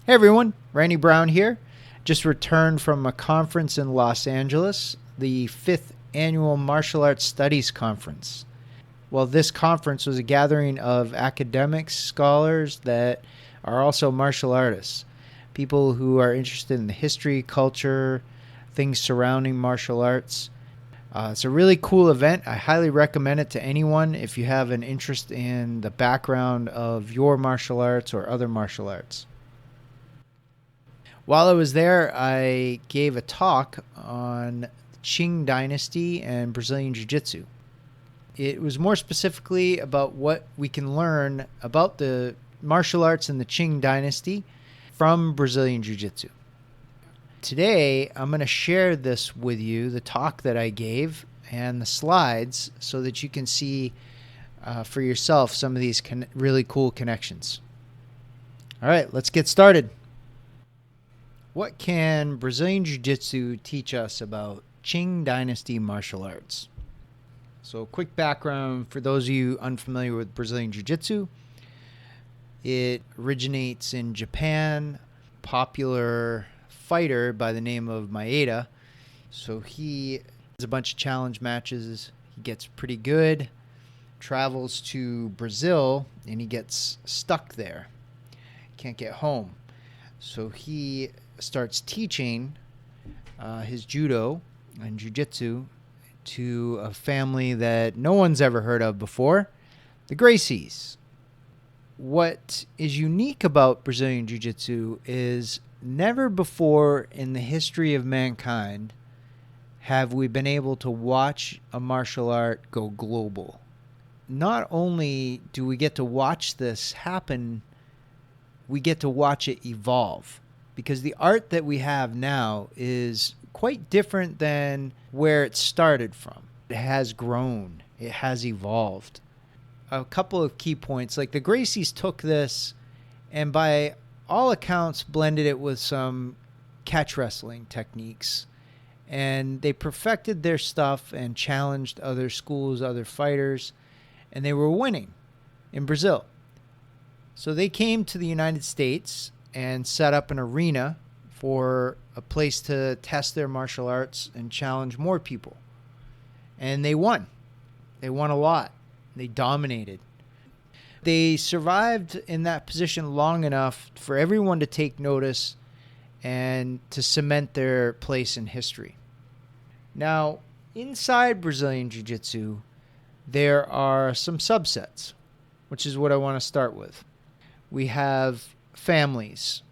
Hey everyone, Randy Brown here. Just returned from a conference in Los Angeles, the 5th Annual Martial Arts Studies Conference. Well, this conference was a gathering of academics, scholars that are also martial artists, people who are interested in the history, culture, things surrounding martial arts. It's a really cool event. I highly recommend it to anyone if you have an interest in the background of your martial arts or other martial arts. While I was there, I gave a talk on Qing Dynasty and Brazilian Jiu-Jitsu. It was more specifically about what we can learn about the martial arts in the Qing Dynasty from Brazilian Jiu-Jitsu. Today, I'm going to share this with you, the talk that I gave and the slides, so that you can see for yourself some of these really cool connections. All right, let's get started. What can Brazilian Jiu-Jitsu teach us about Qing Dynasty martial arts? So, quick background for those of you unfamiliar with Brazilian Jiu-Jitsu. It originates in Japan. Popular fighter by the name of Maeda. So he has a bunch of challenge matches. He gets pretty good, travels to Brazil, and he gets stuck there. Can't get home. So he starts teaching his judo and jiu-jitsu to a family that no one's ever heard of before, the Gracies. What is unique about Brazilian jiu-jitsu is never before in the history of mankind have we been able to watch a martial art go global. Not only do we get to watch this happen, we get to watch it evolve. Because the art that we have now is quite different than where it started from. It has grown. It has evolved. A couple of key points, like the Gracies took this and by all accounts blended it with some catch wrestling techniques. And they perfected their stuff and challenged other schools, other fighters, and they were winning in Brazil. So they came to the United States and set up an arena for a place to test their martial arts and challenge more people. And they won. They won a lot. They dominated. They survived in that position long enough for everyone to take notice and to cement their place in history. Now, inside Brazilian Jiu-Jitsu, there are some subsets, which is what I want to start with. We have families.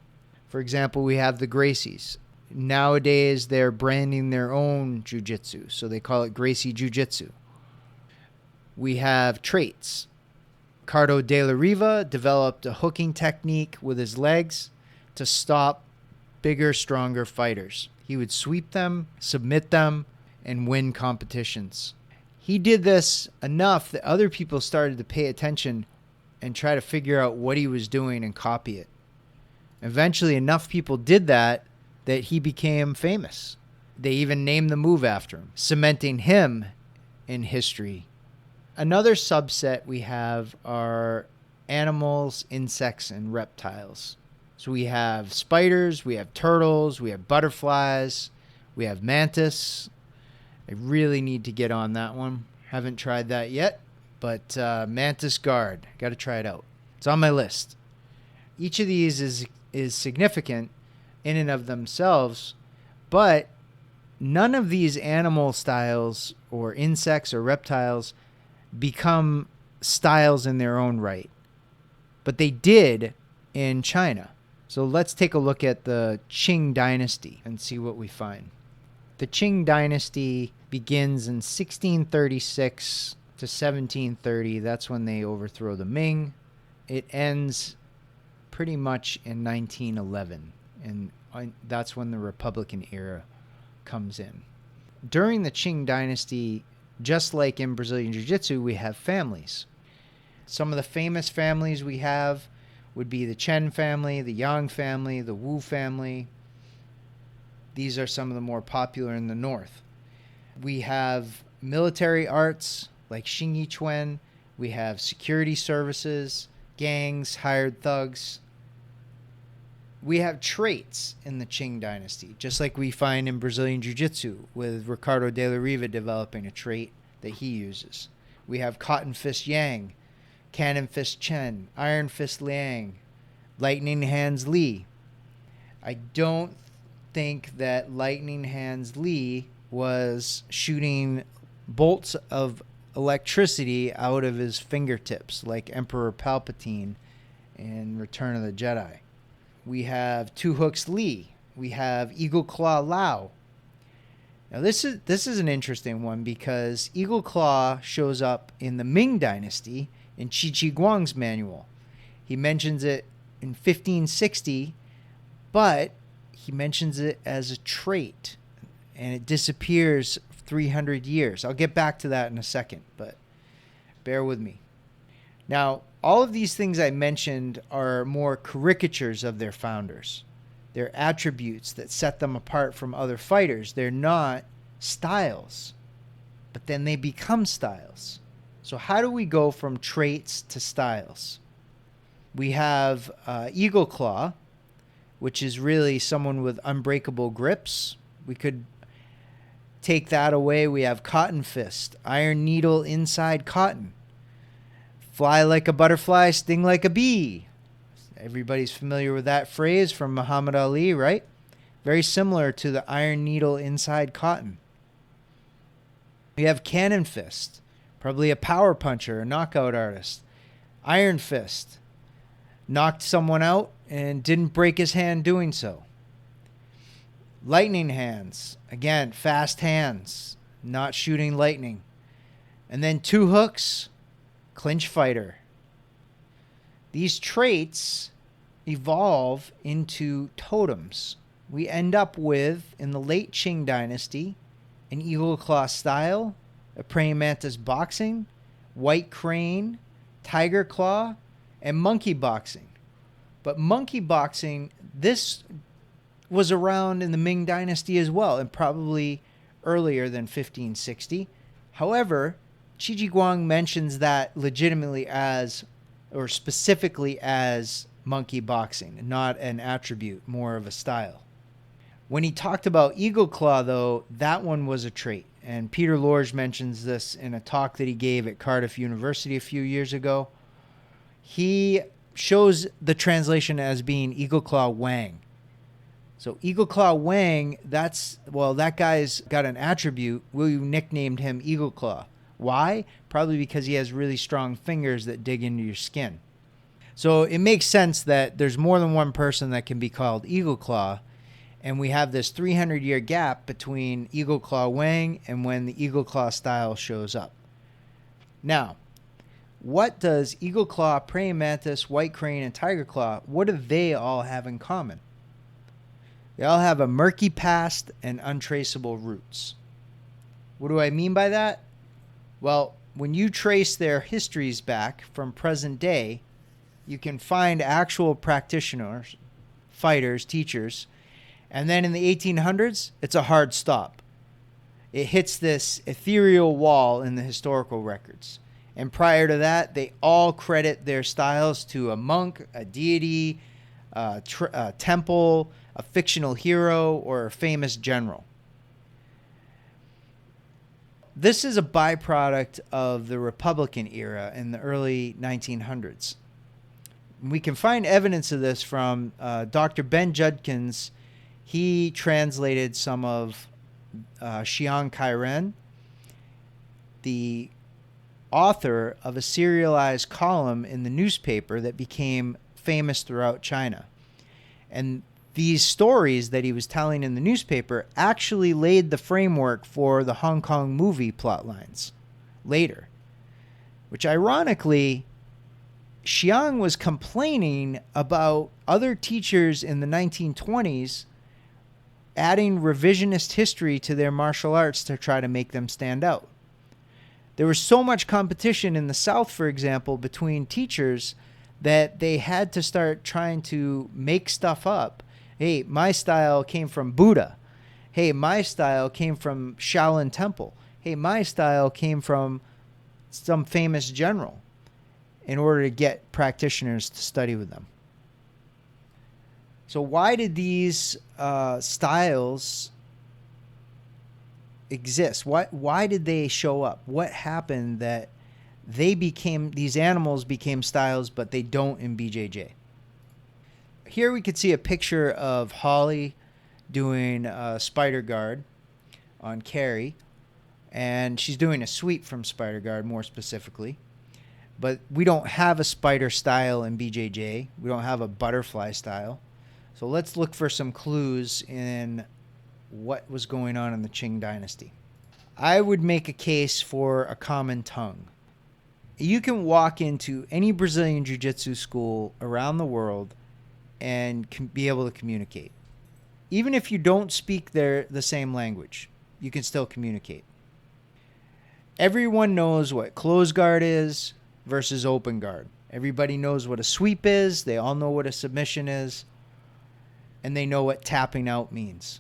For example, we have the Gracies. Nowadays, they're branding their own jiu-jitsu, so they call it Gracie Jiu-Jitsu. We have traits. Ricardo de la Riva developed a hooking technique with his legs to stop bigger, stronger fighters. He would sweep them, submit them, and win competitions. He did this enough that other people started to pay attention and try to figure out what he was doing and copy it. Eventually, enough people did that he became famous. They even named the move after him, cementing him in history. Another subset we have are animals, insects, and reptiles. So we have spiders, we have turtles, we have butterflies, we have mantis. I really need to get on that one. Haven't tried that yet, but mantis guard, got to try it out. It's on my list. Each of these is significant in and of themselves, but none of these animal styles or insects or reptiles become styles in their own right. But they did in China. So let's take a look at the Qing Dynasty and see what we find. The Qing Dynasty begins in 1636 to 1730. That's when they overthrow the Ming. It ends pretty much in 1911, and that's when the Republican era comes in. During the Qing Dynasty, just like in Brazilian Jiu-Jitsu, we have families. Some of the famous families we have would be the Chen family, the Yang family, the Wu family. These are some of the more popular in the north. We have military arts like Xing Yi Chuan. We have security services, gangs, hired thugs. We have traits in the Qing Dynasty, just like we find in Brazilian Jiu-Jitsu, with Ricardo de la Riva developing a trait that he uses. We have Cotton Fist Yang, Cannon Fist Chen, Iron Fist Liang, Lightning Hands Li. I don't think that Lightning Hands Li was shooting bolts of electricity out of his fingertips like Emperor Palpatine in Return of the Jedi. We have Two Hooks Li. We have Eagle Claw Lao. Now this is an interesting one because Eagle Claw shows up in the Ming Dynasty in Qi Guāng's manual. He mentions it in 1560, but he mentions it as a trait, and it disappears 300 years. I'll get back to that in a second, but bear with me. Now, all of these things I mentioned are more caricatures of their founders. They're attributes that set them apart from other fighters. They're not styles, but then they become styles. So how do we go from traits to styles? We have Eagle Claw, which is really someone with unbreakable grips. We could take that away. We have Cotton Fist, Iron Needle inside cotton. Fly like a butterfly, sting like a bee. Everybody's familiar with that phrase from Muhammad Ali, right? Very similar to the Iron Needle inside cotton. We have Cannon Fist, probably a power puncher, a knockout artist. Iron Fist, knocked someone out and didn't break his hand doing so. Lightning Hands, again, fast hands, not shooting lightning. And then Two Hooks, clinch fighter. These traits evolve into totems. We end up with, in the late Qing Dynasty, an Eagle Claw style, a praying mantis boxing, white crane, tiger claw, and monkey boxing. But monkey boxing, this was around in the Ming Dynasty as well, and probably earlier than 1560. However, Qi Guāng mentions that legitimately as, or specifically as, monkey boxing, not an attribute, more of a style. When he talked about Eagle Claw, though, that one was a trait. And Peter Lorge mentions this in a talk that he gave at Cardiff University a few years ago. He shows the translation as being Eagle Claw Wang. So Eagle Claw Wang, that guy's got an attribute. We nicknamed him Eagle Claw. Why? Probably because he has really strong fingers that dig into your skin. So it makes sense that there's more than one person that can be called Eagle Claw, and we have this 300-year gap between Eagle Claw Wang and when the Eagle Claw style shows up. Now, what does Eagle Claw, Praying Mantis, White Crane, and Tiger Claw, what do they all have in common? They all have a murky past and untraceable roots. What do I mean by that? Well, when you trace their histories back from present day, you can find actual practitioners, fighters, teachers, and then in the 1800s, it's a hard stop. It hits this ethereal wall in the historical records. And prior to that, they all credit their styles to a monk, a deity, a temple, a fictional hero, or a famous general. This is a byproduct of the Republican era in the early 1900s. We can find evidence of this from Dr. Ben Judkins. He translated some of Xiang Kairen, the author of a serialized column in the newspaper that became famous throughout China. And these stories that he was telling in the newspaper actually laid the framework for the Hong Kong movie plotlines later, which ironically, Xiang was complaining about other teachers in the 1920s adding revisionist history to their martial arts to try to make them stand out. There was so much competition in the South, for example, between teachers that they had to start trying to make stuff up. Hey, my style came from Buddha. Hey, my style came from Shaolin Temple. Hey, my style came from some famous general, in order to get practitioners to study with them. So why did these styles exist? Why did they show up? What happened that these animals became styles, but they don't in BJJ? Here we could see a picture of Holly doing a spider guard on Carrie, and she's doing a sweep from spider guard more specifically. But we don't have a spider style in BJJ. We don't have a butterfly style. So let's look for some clues in what was going on in the Qing Dynasty. I would make a case for a common tongue. You can walk into any Brazilian Jiu-Jitsu school around the world and be able to communicate. Even if you don't speak the same language, you can still communicate. Everyone knows what close guard is versus open guard. Everybody knows what a sweep is. They all know what a submission is. And they know what tapping out means.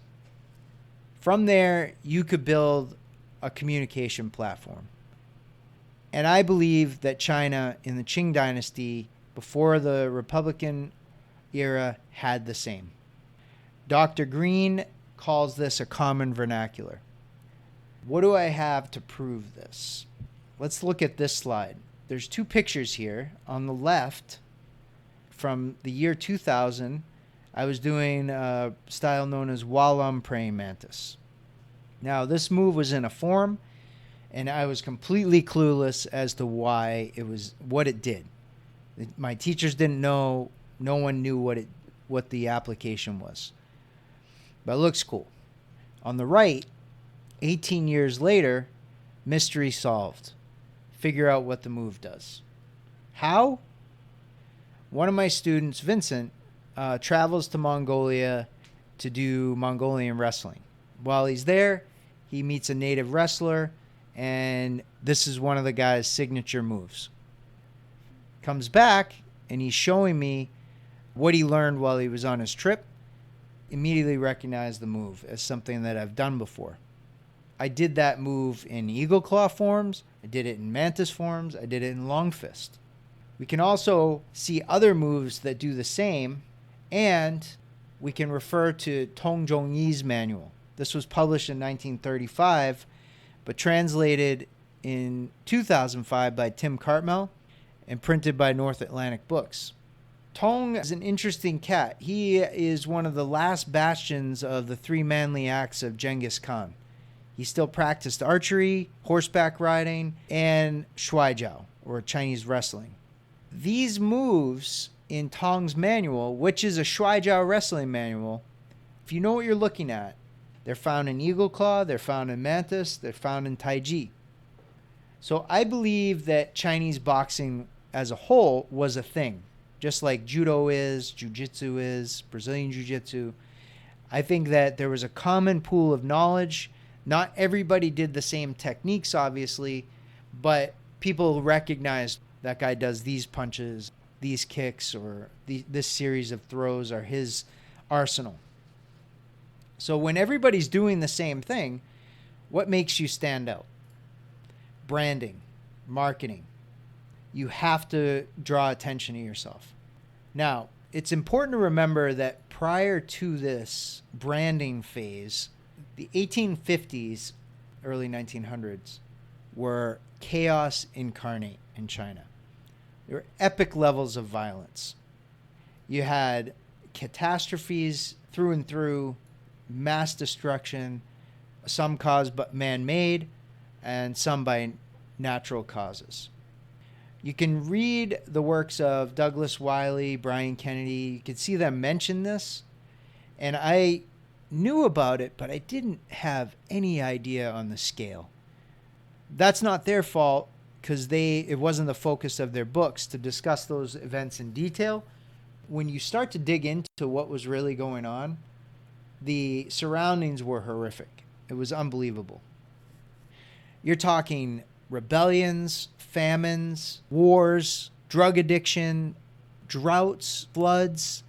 From there, you could build a communication platform. And I believe that China in the Qing Dynasty, before the Republican era, had the same. Dr. Green calls this a common vernacular. What do I have to prove this? Let's look at this slide. There's two pictures here. On the left, from the year 2000, I was doing a style known as Walam praying mantis. Now, this move was in a form, and I was completely clueless as to what it did. My teachers didn't know. No one knew what the application was. But it looks cool. On the right, 18 years later, mystery solved. Figure out what the move does. How? One of my students, Vincent, travels to Mongolia to do Mongolian wrestling. While he's there, he meets a native wrestler, and this is one of the guy's signature moves. Comes back, and he's showing me what he learned while he was on his trip. Immediately recognized the move as something that I've done before. I did that move in eagle claw forms. I did it in mantis forms. I did it in long fist. We can also see other moves that do the same, and we can refer to Tong Zhongyi's manual. This was published in 1935, but translated in 2005 by Tim Cartmel and printed by North Atlantic Books. Tong is an interesting cat. He is one of the last bastions of the three manly acts of Genghis Khan. He still practiced archery, horseback riding, and shuaijiao, or Chinese wrestling. These moves in Tong's manual, which is a shuaijiao wrestling manual, if you know what you're looking at, they're found in eagle claw, they're found in mantis, they're found in taiji. So I believe that Chinese boxing as a whole was a thing. Just like judo is, jiu-jitsu is, Brazilian jiu-jitsu. I think that there was a common pool of knowledge. Not everybody did the same techniques, obviously, but people recognized that guy does these punches, these kicks, or this series of throws are his arsenal. So when everybody's doing the same thing, what makes you stand out? Branding, marketing. You have to draw attention to yourself. Now, it's important to remember that prior to this branding phase, the 1850s, early 1900s, were chaos incarnate in China. There were epic levels of violence. You had catastrophes through and through, mass destruction, some caused but man-made, and some by natural causes. You can read the works of Douglas Wiley, Brian Kennedy. You can see them mention this. And I knew about it, but I didn't have any idea on the scale. That's not their fault, because it wasn't the focus of their books to discuss those events in detail. When you start to dig into what was really going on, the surroundings were horrific. It was unbelievable. You're talking rebellions, famines, wars, drug addiction, droughts, floods,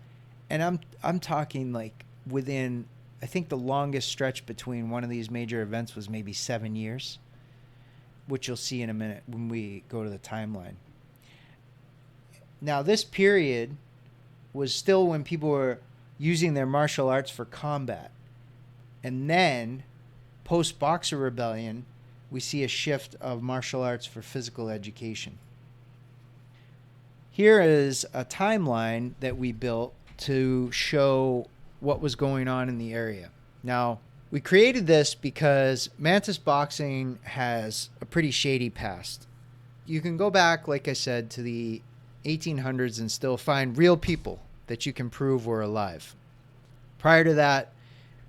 and I'm talking like within, I think the longest stretch between one of these major events was maybe 7 years, which you'll see in a minute when we go to the timeline. Now, this period was still when people were using their martial arts for combat. And then, post-Boxer Rebellion, we see a shift of martial arts for physical education. Here is a timeline that we built to show what was going on in the area. Now, we created this because Mantis boxing has a pretty shady past. You can go back, like I said, to the 1800s and still find real people that you can prove were alive. Prior to that,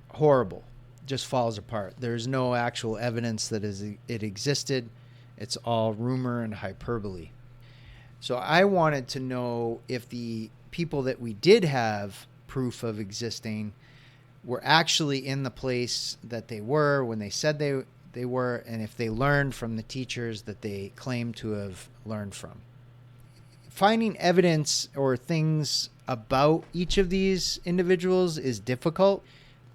horrible. Just falls apart. There's no actual evidence that it existed. It's all rumor and hyperbole. So I wanted to know if the people that we did have proof of existing were actually in the place that they were when they said they were, and if they learned from the teachers that they claimed to have learned from. Finding evidence or things about each of these individuals is difficult.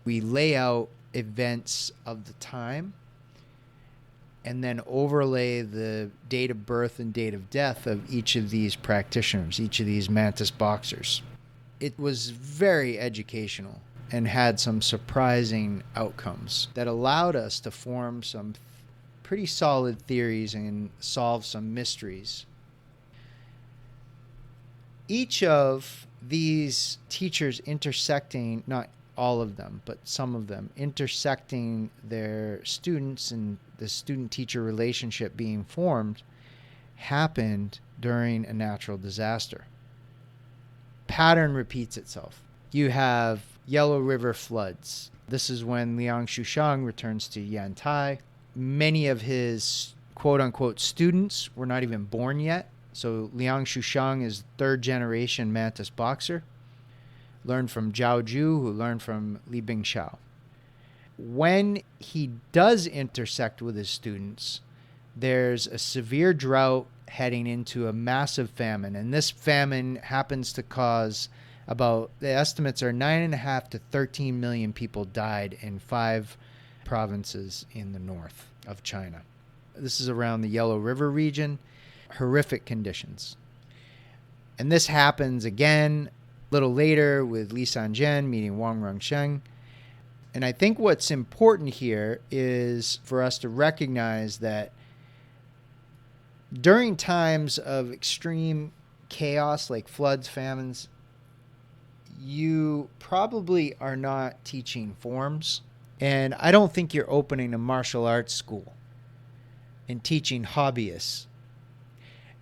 We lay out events of the time and then overlay the date of birth and date of death of each of these practitioners, each of these Mantis boxers. It was very educational and had some surprising outcomes that allowed us to form some pretty solid theories and solve some mysteries. Each of these teachers intersecting, not all of them, but some of them, intersecting their students and the student-teacher relationship being formed, happened during a natural disaster. Pattern repeats itself. You have Yellow River floods. This is when Liang Shushang returns to Yantai. Many of his quote-unquote students were not even born yet. So Liang Shushang is third-generation Mantis boxer. Learned from Zhao Ju, who learned from Li Bingxiao. When he does intersect with his students, there's a severe drought heading into a massive famine. And this famine happens to cause the estimates are 9.5 to 13 million people died in 5 provinces in the north of China. This is around the Yellow River region. Horrific conditions. And this happens again a little later with Li Sanjian meeting Wang Rongsheng. And I think what's important here is for us to recognize that during times of extreme chaos like floods, famines, you probably are not teaching forms. And I don't think you're opening a martial arts school and teaching hobbyists.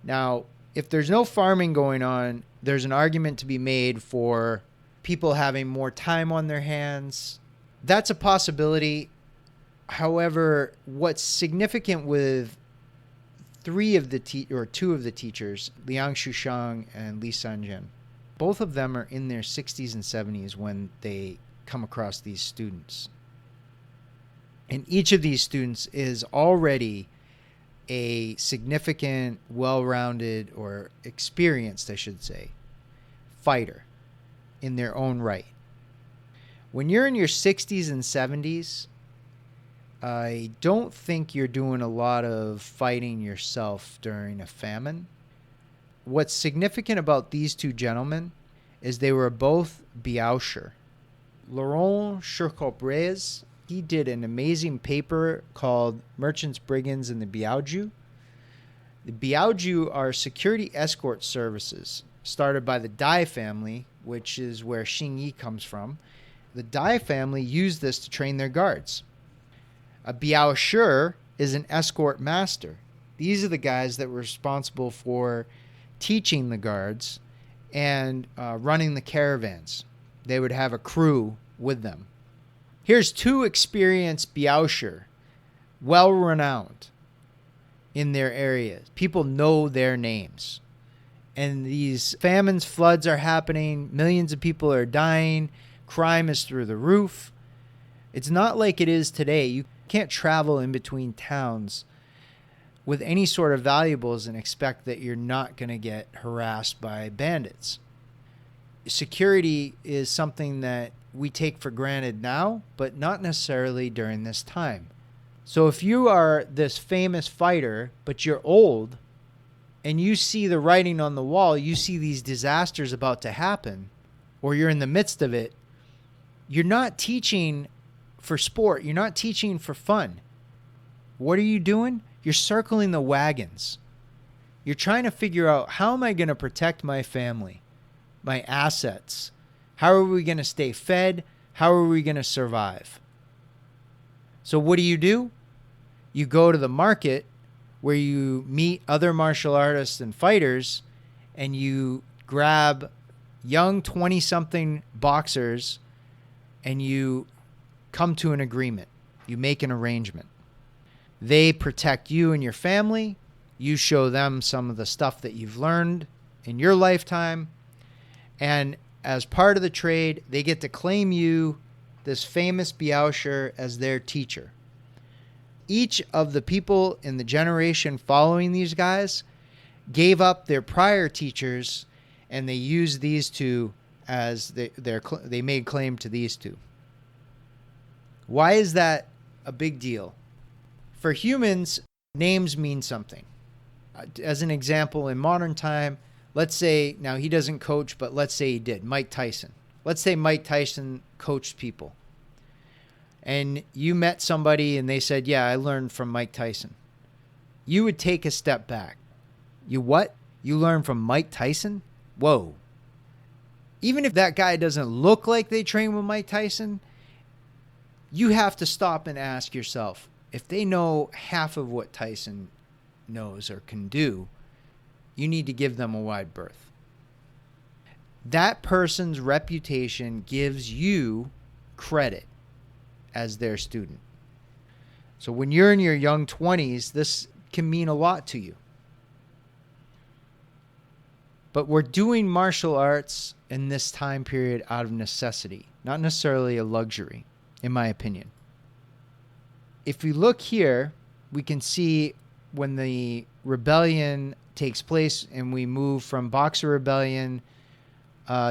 Now, if there's no farming going on, there's an argument to be made for people having more time on their hands. That's a possibility. However, what's significant with two of the teachers, Liang Shushang and Li Sanjian, both of them are in their 60s and 70s when they come across these students. And each of these students is already a significant, well-rounded, or experienced, I should say, fighter in their own right. When you're in your 60s and 70s, I don't think you're doing a lot of fighting yourself during a famine. What's significant about these two gentlemen is they were both Biaosher. Laurent Chercop-Reyes, he did an amazing paper called Merchants, Brigands, and the Biaoju. The Biaoju are security escort services started by the Dai family, which is where Xing Yi comes from. The Dai family used this to train their guards. A Biaosher is an escort master. These are the guys that were responsible for teaching the guards and running the caravans. They would have a crew with them. Here's two experienced Biaosher, well-renowned in their areas. People know their names. And these famines, floods are happening. Millions of people are dying. Crime is through the roof. It's not like it is today. You can't travel in between towns with any sort of valuables and expect that you're not going to get harassed by bandits. Security is something that we take for granted now, but not necessarily during this time. So if you are this famous fighter, but you're old, and you see the writing on the wall, you see these disasters about to happen, or you're in the midst of it, You're not teaching for sport. You're not teaching for fun. What are you doing? You're circling the wagons. You're trying to figure out, how am I going to protect my family, my assets? How are we going to stay fed? How are we going to survive? So what do? You go to the market where you meet other martial artists and fighters, and you grab young 20-something boxers and you come to an agreement. You make an arrangement. They protect you and your family. You show them some of the stuff that you've learned in your lifetime. And as part of the trade, they get to claim you, this famous Biaosher, as their teacher. Each of the people in the generation following these guys gave up their prior teachers, and they used these two as they made claim to these two. Why is that a big deal? For humans, names mean something. As an example, in modern time, let's say, now he doesn't coach, but let's say he did, Mike Tyson. Let's say Mike Tyson coached people. And you met somebody and they said, yeah, I learned from Mike Tyson. You would take a step back. You what? You learned from Mike Tyson? Whoa. Even if that guy doesn't look like they train with Mike Tyson, you have to stop and ask yourself, if they know half of what Tyson knows or can do, you need to give them a wide berth. That person's reputation gives you credit as their student. So when you're in your young 20s, this can mean a lot to you. But we're doing martial arts in this time period out of necessity, not necessarily a luxury, in my opinion. If we look here, we can see when the rebellion takes place and we move from Boxer Rebellion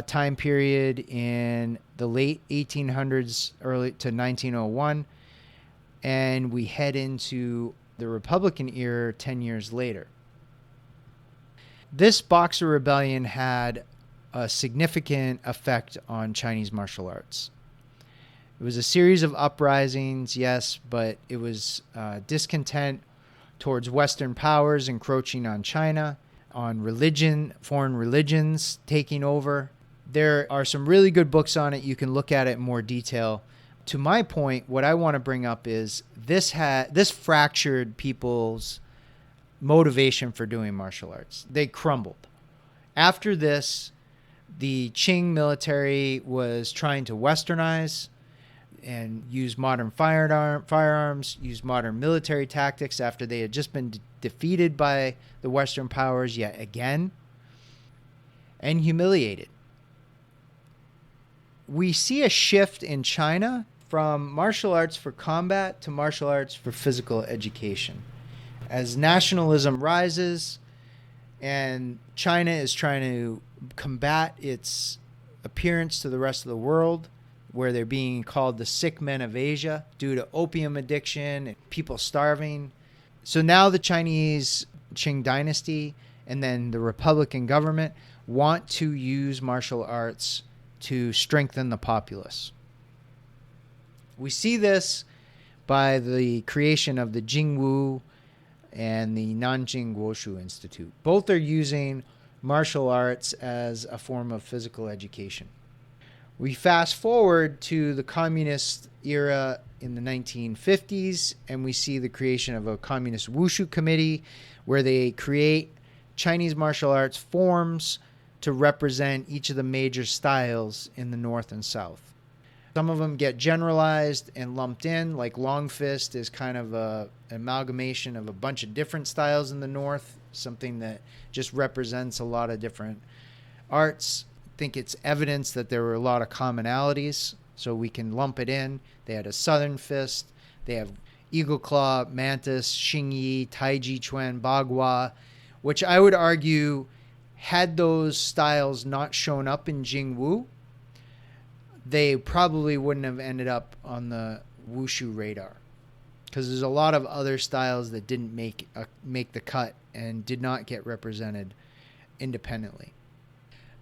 time period in the late 1800s early to 1901, and we head into the Republican era 10 years later. This Boxer Rebellion had a significant effect on Chinese martial arts. It was a series of uprisings, yes, but it was discontent towards Western powers encroaching on China, on religion, foreign religions taking over. There are some really good books on it. You can look at it in more detail. To my point, what I want to bring up is this fractured people's motivation for doing martial arts. They crumbled. After this, the Qing military was trying to westernize and use modern firearms, use modern military tactics after they had just been defeated by the Western powers yet again, and humiliated. We see a shift in China from martial arts for combat to martial arts for physical education. As nationalism rises and China is trying to combat its appearance to the rest of the world, where they're being called the sick men of Asia due to opium addiction and people starving. So now the Chinese Qing Dynasty and then the Republican government want to use martial arts to strengthen the populace. We see this by the creation of the Jingwu and the Nanjing Guoshu Institute. Both are using martial arts as a form of physical education. We fast forward to the communist era in the 1950s, and we see the creation of a communist wushu committee where they create Chinese martial arts forms to represent each of the major styles in the North and South. Some of them get generalized and lumped in, like long fist is kind of an amalgamation of a bunch of different styles in the North, something that just represents a lot of different arts. I think it's evidence that there were a lot of commonalities, so we can lump it in. They had a southern fist, they have eagle claw, mantis, xingyi, taiji chuan, bagua, which I would argue, had those styles not shown up in Jingwu, they probably wouldn't have ended up on the wushu radar, because there's a lot of other styles that didn't make the cut and did not get represented independently.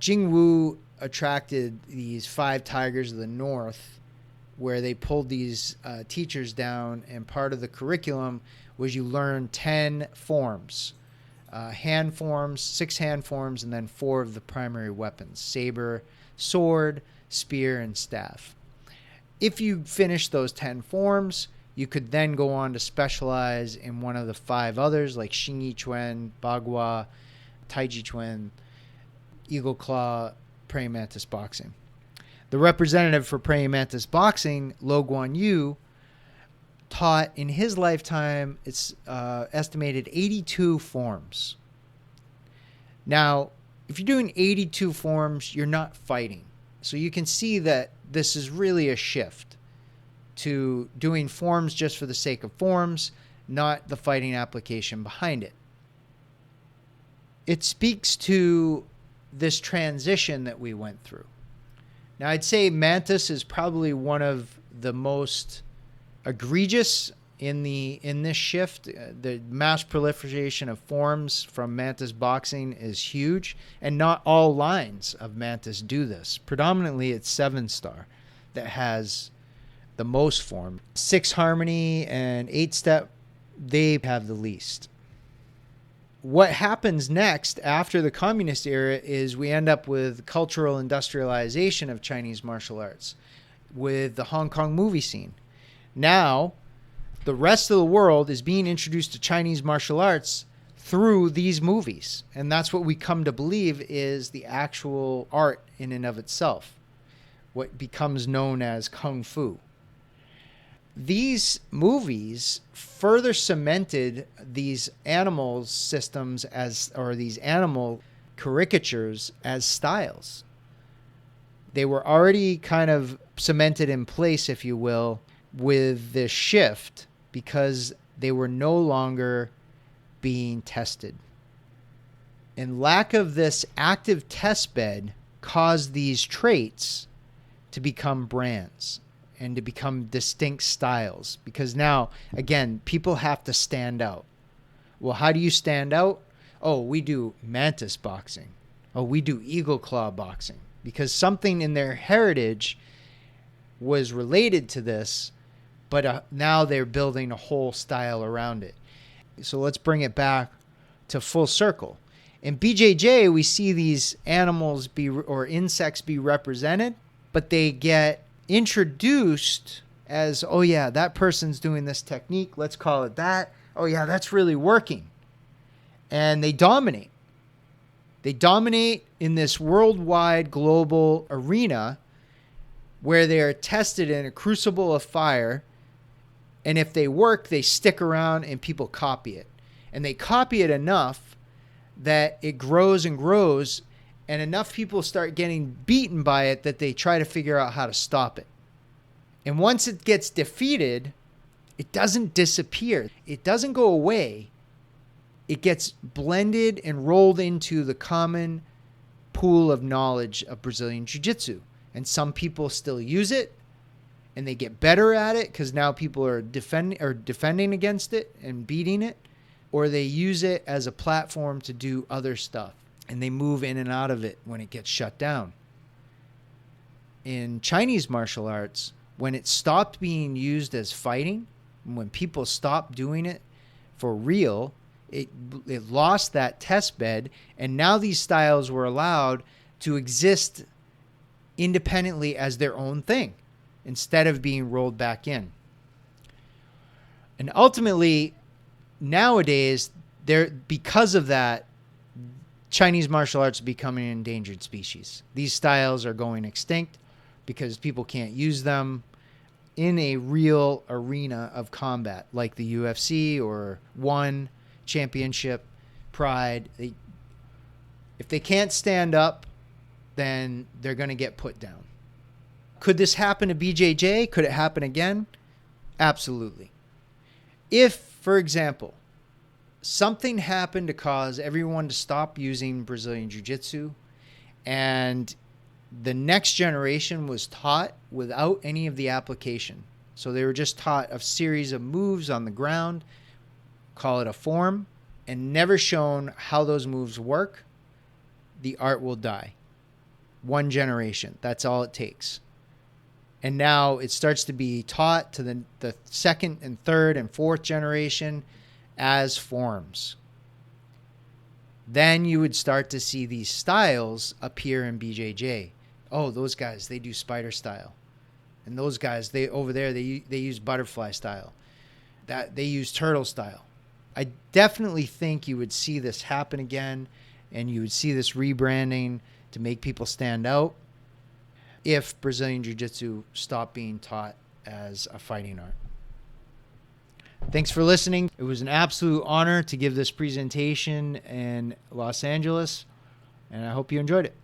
Jingwu attracted these 5 tigers of the North where they pulled these teachers down, and part of the curriculum was you learn 10 forms, hand forms, 6 hand forms, and then 4 of the primary weapons: saber, sword, spear, and staff. If you finish those 10 forms, you could then go on to specialize in one of the 5 others, like Xing Chuan, Bagua, Taiji Chuan, Eagle Claw, Praying Mantis Boxing. The representative for Praying Mantis Boxing, Lo Guan Yu, taught in his lifetime, it's estimated 82 forms. Now, if you're doing 82 forms, you're not fighting. So you can see that this is really a shift to doing forms just for the sake of forms, not the fighting application behind it. It speaks to this transition that we went through. Now, I'd say Mantis is probably one of the most egregious in this shift. The mass proliferation of forms from Mantis boxing is huge, and not all lines of Mantis do this. Predominantly, it's 7-star that has the most form. 6 harmony and 8-step, they have the least. What happens next after the communist era is we end up with cultural industrialization of Chinese martial arts with the Hong Kong movie scene. Now, the rest of the world is being introduced to Chinese martial arts through these movies. And that's what we come to believe is the actual art in and of itself, what becomes known as Kung Fu. These movies further cemented these animal systems or these animal caricatures as styles. They were already kind of cemented in place, if you will, with this shift because they were no longer being tested. And lack of this active test bed caused these traits to become brands and to become distinct styles. Because now, again, people have to stand out. Well, how do you stand out? Oh, we do Mantis boxing. Oh, we do Eagle Claw boxing. Because something in their heritage was related to this, but now they're building a whole style around it. So let's bring it back to full circle. In BJJ, we see these animals or insects be represented, but they get introduced as, oh yeah, that person's doing this technique. Let's call it that. Oh yeah, that's really working. And they dominate. They dominate in this worldwide global arena where they are tested in a crucible of fire. And if they work, they stick around and people copy it. And they copy it enough that it grows and grows, and enough people start getting beaten by it that they try to figure out how to stop it. And once it gets defeated, it doesn't disappear. It doesn't go away. It gets blended and rolled into the common pool of knowledge of Brazilian Jiu-Jitsu. And some people still use it, and they get better at it because now people are defending against it and beating it, or they use it as a platform to do other stuff, and they move in and out of it when it gets shut down. In Chinese martial arts, when it stopped being used as fighting, when people stopped doing it for real, it lost that test bed, and now these styles were allowed to exist independently as their own thing instead of being rolled back in. And ultimately, nowadays, because of that, Chinese martial arts are becoming an endangered species. These styles are going extinct because people can't use them in a real arena of combat like the UFC or One Championship, Pride. If they can't stand up, then they're going to get put down. Could this happen to BJJ? Could it happen again? Absolutely. If, for example, something happened to cause everyone to stop using Brazilian Jiu-Jitsu and the next generation was taught without any of the application. So they were just taught a series of moves on the ground, call it a form, and never shown how those moves work, the art will die. One generation. That's all it takes. And now it starts to be taught to the second and third and fourth generation as forms. Then you would start to see these styles appear in BJJ. Oh, those guys, they do spider style. And those guys, they use butterfly style. That they use turtle style. I definitely think you would see this happen again, and you would see this rebranding to make people stand out if Brazilian Jiu-Jitsu stopped being taught as a fighting art. Thanks for listening. It was an absolute honor to give this presentation in Los Angeles, and I hope you enjoyed it.